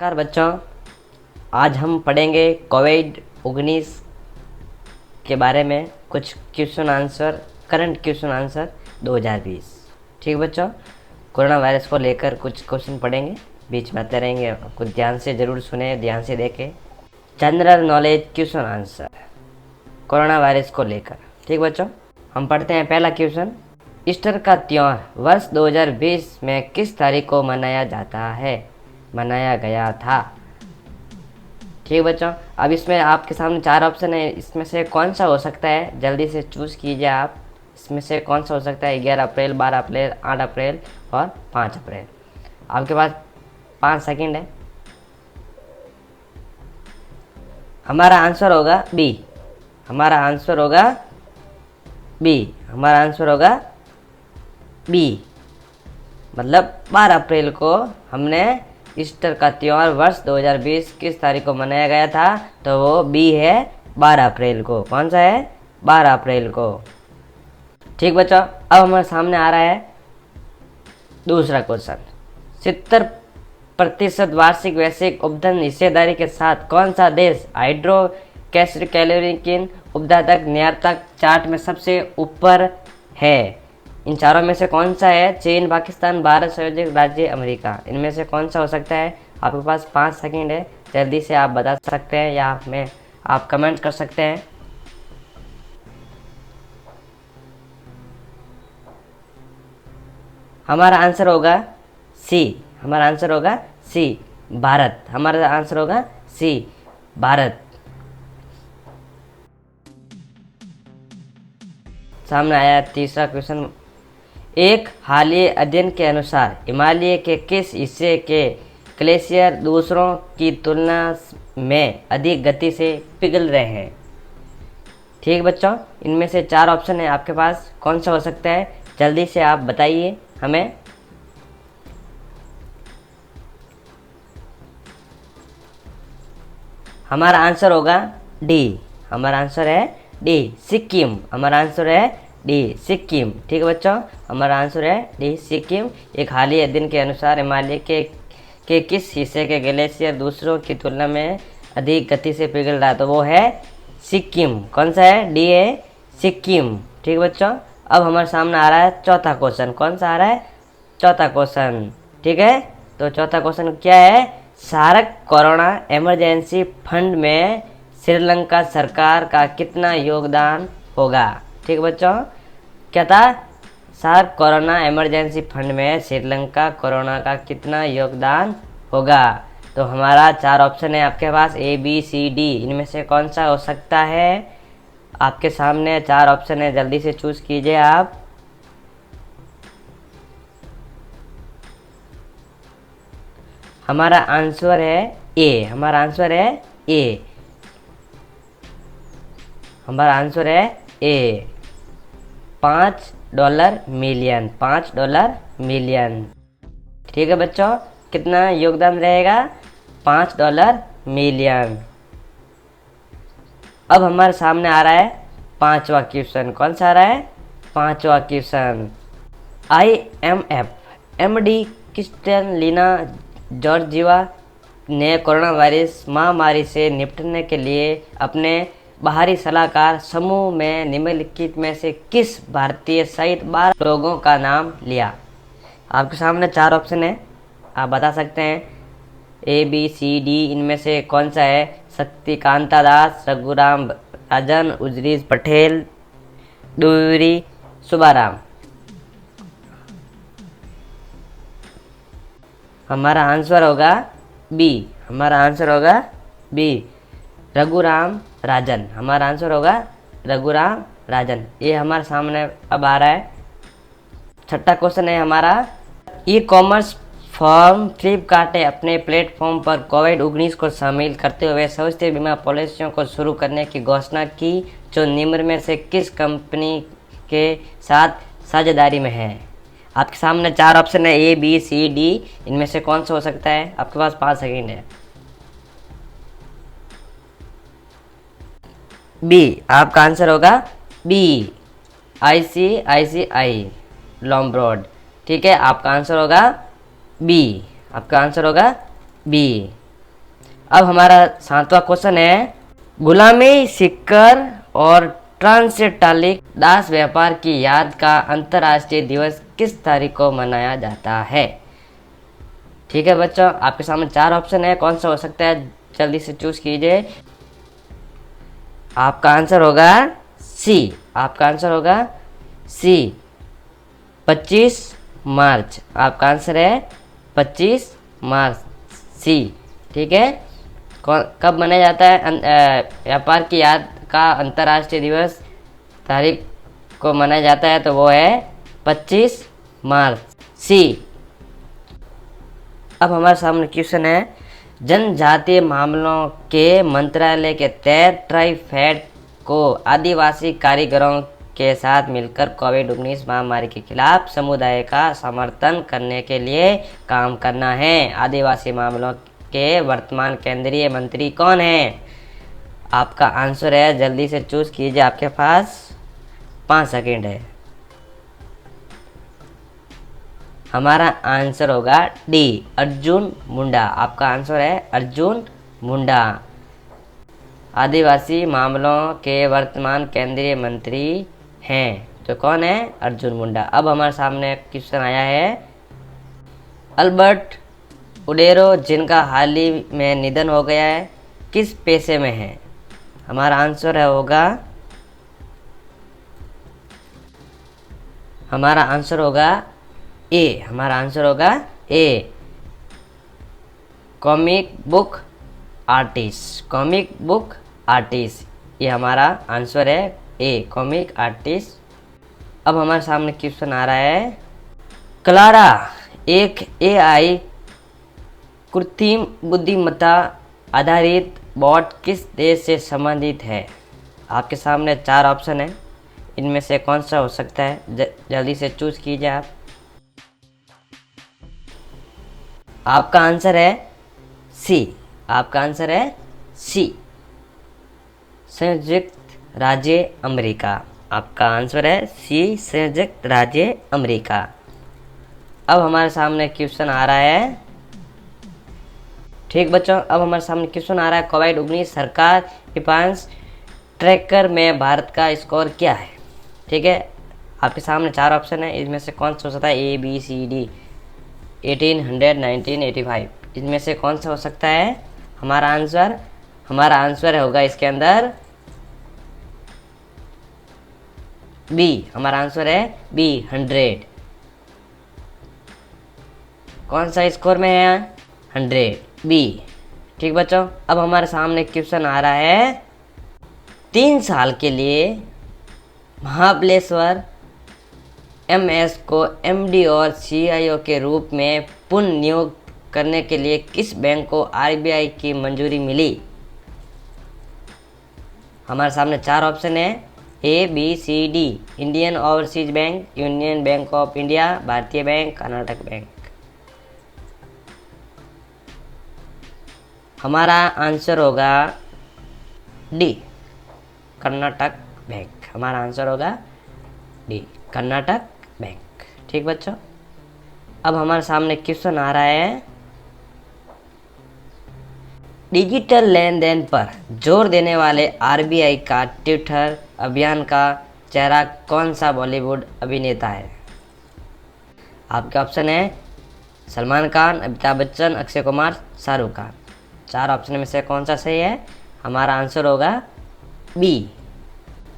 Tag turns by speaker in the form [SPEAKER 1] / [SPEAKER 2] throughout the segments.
[SPEAKER 1] नमस्कार बच्चों, आज हम पढ़ेंगे कोविड-19 के बारे में कुछ question answer, current question answer 2020। ठीक है बच्चों, कोरोना वायरस को लेकर कुछ क्वेश्चन पढ़ेंगे, बीच में आते रहेंगे, कुछ ध्यान से ज़रूर सुने, ध्यान से देखें। General knowledge question answer corona virus को लेकर। ठीक बच्चों, हम पढ़ते हैं पहला क्वेश्चन। ईस्टर का त्यौहार वर्ष 2020 में किस तारीख को मनाया गया था। ठीक बच्चों, अब इसमें आपके सामने 4 ऑप्शन है, इसमें से कौन सा हो सकता है, जल्दी से चूज़ कीजिए आप। इसमें से कौन सा हो सकता है? 11 अप्रैल, 12 अप्रैल, 8 अप्रैल और 5 अप्रैल। आपके पास 5 सेकंड है। हमारा आंसर होगा बी। हमारा आंसर होगा बी, मतलब 12 अप्रैल को हमने ईस्टर का त्यौहार वर्ष 2020 किस तारीख को मनाया गया था, तो वो बी है 12 अप्रैल को। कौन सा है? 12 अप्रैल को। ठीक बच्चों, अब हमारे सामने आ रहा है दूसरा क्वेश्चन। 70% वार्षिक वैश्विक उपभोग हिस्सेदारी के साथ कौन सा देश हाइड्रोक्सीक्लोरोक्विन उपभोग निर्यातक चार्ट में सबसे ऊपर है? इन चारों में से कौन सा है? चीन, पाकिस्तान, भारत, संयुक्त राज्य अमेरिका। इनमें से कौन सा हो सकता है? आपके पास 5 सेकंड है, जल्दी से आप बता सकते हैं या आप कमेंट कर सकते हैं। हमारा आंसर होगा सी। हमारा आंसर होगा सी, भारत। हमारा आंसर होगा सी, भारत। सामने आया तीसरा क्वेश्चन। एक हालिया अध्ययन के अनुसार हिमालय के किस हिस्से के ग्लेशियर दूसरों की तुलना में अधिक गति से पिघल रहे हैं? ठीक बच्चों, इनमें से 4 ऑप्शन है आपके पास, कौन सा हो सकता है? जल्दी से आप बताइए हमें। हमारा आंसर होगा डी। हमारा आंसर है डी, सिक्किम। हमारा आंसर है डी, सिक्किम। ठीक है बच्चों, हमारा आंसर है डी, सिक्किम। एक हालिया अध्ययन के अनुसार हिमालय के किस हिस्से के ग्लेशियर दूसरों की तुलना में अधिक गति से पिघल रहा है, तो वो है सिक्किम। कौन सा है? डी है, सिक्किम। ठीक है बच्चों, अब हमारे सामने आ रहा है चौथा क्वेश्चन। कौन सा आ रहा है? चौथा क्वेश्चन। ठीक है, तो चौथा क्वेश्चन क्या है? सार्क कोरोना इमरजेंसी फंड में श्रीलंका सरकार का कितना योगदान होगा? ठीक बच्चों, क्या था? सार्क कोरोना इमरजेंसी फंड में श्रीलंका कोरोना का कितना योगदान होगा? तो हमारा 4 ऑप्शन है आपके पास, ए, बी, सी, डी। इनमें से कौन सा हो सकता है? आपके सामने 4 ऑप्शन है, जल्दी से चूज कीजिए आप। हमारा आंसर है ए। हमारा आंसर है ए। हमारा आंसर है ए, $5 मिलियन। $5 मिलियन। ठीक है बच्चों, कितना योगदान रहेगा? $5 मिलियन। अब हमारे सामने आ रहा है 5वां क्वेश्चन। कौन सा आ रहा है? 5वां question. IMF MD Kristalina Georgieva ने कोरोना वायरस महामारी से निपटने के लिए अपने बाहरी सलाहकार समूह में निम्नलिखित में से किस भारतीय सहित 12 लोगों का नाम लिया? आपके सामने 4 ऑप्शन है, आप बता सकते हैं, ए, बी, सी, डी। इनमें से कौन सा है? शक्तिकांता दास, रघुराम राजन, उजरीज पटेल, दूरी सुबाराम। हमारा आंसर होगा बी। हमारा आंसर होगा बी, रघुराम राजन। हमारा आंसर होगा रघुराम राजन। ये हमारे सामने अब आ रहा है। छठा क्वेश्चन है हमारा, ई कॉमर्स फर्म फ्लिपकार्ट ने अपने प्लेटफॉर्म पर कोविड-19 को शामिल करते हुए स्वास्थ्य बीमा पॉलिसियों को शुरू करने की घोषणा की, जो निम्न में से किस कंपनी के साथ साझेदारी में है? आपके सामने 4 ऑप्शन है, ए, बी, सी, डी। इनमें से कौन सा हो सकता है? आपके पास 5 सेकंड है। बी, आपका आंसर होगा बी, ICICI लॉम्ब्रोड। ठीक है, आपका आंसर होगा बी। आपका आंसर होगा बी। अब हमारा 7वां क्वेश्चन है, गुलामी, सिक्कर और ट्रांसएटलांटिक दास व्यापार की याद का अंतर्राष्ट्रीय दिवस किस तारीख को मनाया जाता है? ठीक है बच्चों, आपके सामने 4 ऑप्शन है, कौन सा हो सकता है, जल्दी से चूज कीजिए। आपका आंसर होगा सी। आपका आंसर होगा सी, 25 मार्च। आपका आंसर है 25 मार्च, सी। ठीक है, कब मनाया जाता है व्यापार की याद का अंतर्राष्ट्रीय दिवस तारीख को मनाया जाता है? तो वो है 25 मार्च, सी। अब हमारे सामने क्वेश्चन है, जनजातीय मामलों के मंत्रालय के तहत ट्राइफेड को आदिवासी कारीगरों के साथ मिलकर कोविड-19 महामारी के खिलाफ समुदाय का समर्थन करने के लिए काम करना है। आदिवासी मामलों के वर्तमान केंद्रीय मंत्री कौन है? आपका आंसर है, जल्दी से चूज कीजिए, आपके पास 5 सेकेंड है। हमारा आंसर होगा डी, अर्जुन मुंडा। आपका आंसर है अर्जुन मुंडा। आदिवासी मामलों के वर्तमान केंद्रीय मंत्री हैं, तो कौन है? अर्जुन मुंडा। अब हमारे सामने क्वेश्चन आया है, अल्बर्ट उडेरो, जिनका हाल ही में निधन हो गया है, किस पेशे में है? हमारा आंसर है होगा, हमारा आंसर होगा ए। हमारा आंसर होगा A, comic book artist. Comic book artist, ये हमारा आंसर है ए, कॉमिक आर्टिस्ट। अब हमारे सामने क्वेश्चन आ रहा है, क्लारा एक एआई कृत्रिम बुद्धिमत्ता आधारित बॉट किस देश से संबंधित है? आपके सामने 4 ऑप्शन है, इनमें से कौन सा हो सकता है, जल्दी से चूज कीजिए आप। आपका आंसर है सी। आपका आंसर है सी, संयुक्त राज्य अमेरिका। आपका आंसर है सी, संयुक्त राज्य अमेरिका। अब हमारे सामने क्वेश्चन आ रहा है, ठीक बच्चों, अब हमारे सामने क्वेश्चन आ रहा है, कोविड-19 सरकार विपांश ट्रैकर में भारत का स्कोर क्या है? ठीक है, आपके सामने 4 ऑप्शन है, इसमें से कौन सा हो सकता है, ए बी सी डी, 1800, 1985, इनमें से कौन सा हो सकता है? हमारा आंसर होगा इसके अंदर बी। हमारा आंसर है बी, 100। कौन सा स्कोर में है? 100, बी। ठीक बच्चों, अब हमारे सामने क्वेश्चन आ रहा है, 3 साल के लिए महाबलेश्वर एमएस को एमडी और सीईओ के रूप में पुनः नियुक्त करने के लिए किस बैंक को आरबीआई की मंजूरी मिली? हमारे सामने 4 ऑप्शन है, A B C D, Indian overseas bank, union bank of India, भारतीय बैंक, कर्नाटक बैंक। हमारा आंसर होगा डी, कर्नाटक बैंक। हमारा आंसर होगा डी, कर्नाटक बैंक। ठीक बच्चों, अब हमारे सामने क्वेश्चन आ रहा है, डिजिटल लेन देन पर जोर देने वाले आरबीआई का ट्विटर अभियान का चेहरा कौन सा बॉलीवुड अभिनेता है? आपके ऑप्शन है सलमान खान, अमिताभ बच्चन, अक्षय कुमार, शाहरुख खान। 4 ऑप्शन में से कौन सा सही है? हमारा आंसर होगा बी,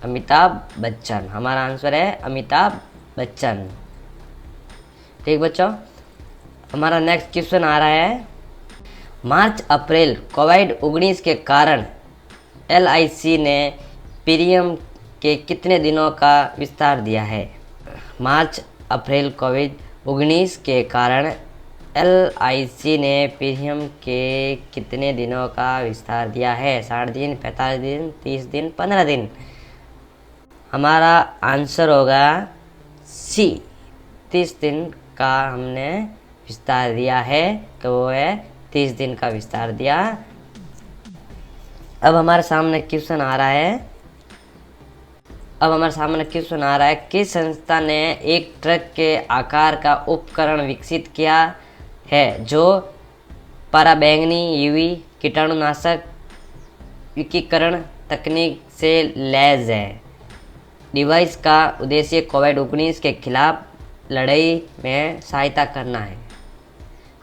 [SPEAKER 1] अमिताभ बच्चन। हमारा आंसर है अमिताभ बच्चन। ठीक बच्चों, हमारा नेक्स्ट क्वेश्चन आ रहा है, मार्च अप्रैल कोविड-19 के कारण एलआईसी ने प्रीमियम के कितने दिनों का विस्तार दिया है? मार्च अप्रैल कोविड-19 के कारण एलआईसी ने प्रीमियम के कितने दिनों का विस्तार दिया है? 60 दिन, 45 दिन, 30 दिन, 15 दिन। हमारा आंसर होगा सी, 30 दिन का हमने विस्तार दिया है, तो वो है 30 दिन का विस्तार दिया। अब हमारे सामने क्वेश्चन आ रहा है, किस संस्था ने एक ट्रक के आकार का उपकरण विकसित किया है जो पराबैंगनी यूवी कीटाणुनाशक विकीकरण तकनीक से लैस है। डिवाइस का उद्देश्य कोविड-19 के खिलाफ लड़ाई में सहायता करना है।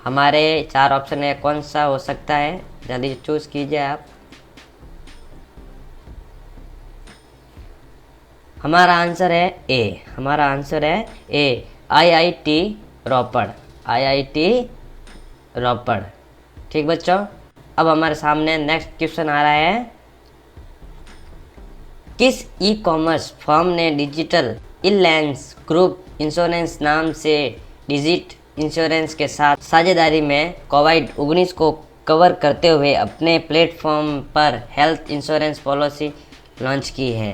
[SPEAKER 1] हमारे 4 ऑप्शन है, कौन सा हो सकता है? जल्दी चूज कीजिए आप। हमारा आंसर है ए। हमारा आंसर है ए, आईआईटी रोपड़। आईआईटी रोपड़। ठीक बच्चों, अब हमारे सामने नेक्स्ट क्वेश्चन आ रहा है, किस ई कॉमर्स फर्म ने डिजिटल इलेंस ग्रुप इंश्योरेंस नाम से डिजिट इंश्योरेंस के साथ साझेदारी में कोविड-19 को कवर करते हुए अपने प्लेटफॉर्म पर हेल्थ इंश्योरेंस पॉलिसी लॉन्च की है?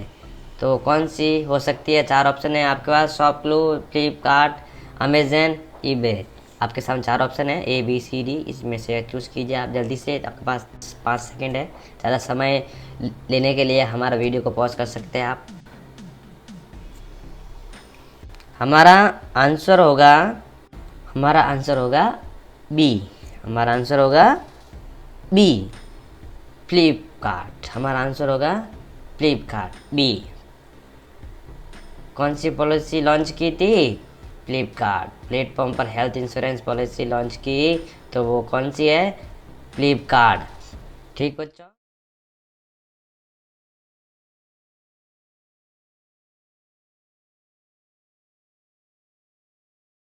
[SPEAKER 1] तो कौन सी हो सकती है? 4 ऑप्शन है आपके पास, शॉपक्लू, फ्लिपकार्ट, अमेजन, ईबे। आपके सामने 4 ऑप्शन है, ए बी सी डी, इसमें से चूज़ कीजिए आप जल्दी से। आपके पास 5 सेकंड है, ज़्यादा समय लेने के लिए हमारा वीडियो को पॉज कर सकते हैं आप। हमारा आंसर होगा बी। हमारा आंसर होगा बी, फ्लिपकार्ट। हमारा आंसर होगा फ्लिपकार्ट, बी। कौन सी पॉलिसी लॉन्च की थी? फ्लिपकार्ट। प्लेटफॉर्म पर हेल्थ इंश्योरेंस पॉलिसी लॉन्च की, तो वो कौन सी है? फ्लिपकार्ट। ठीक बच्चों।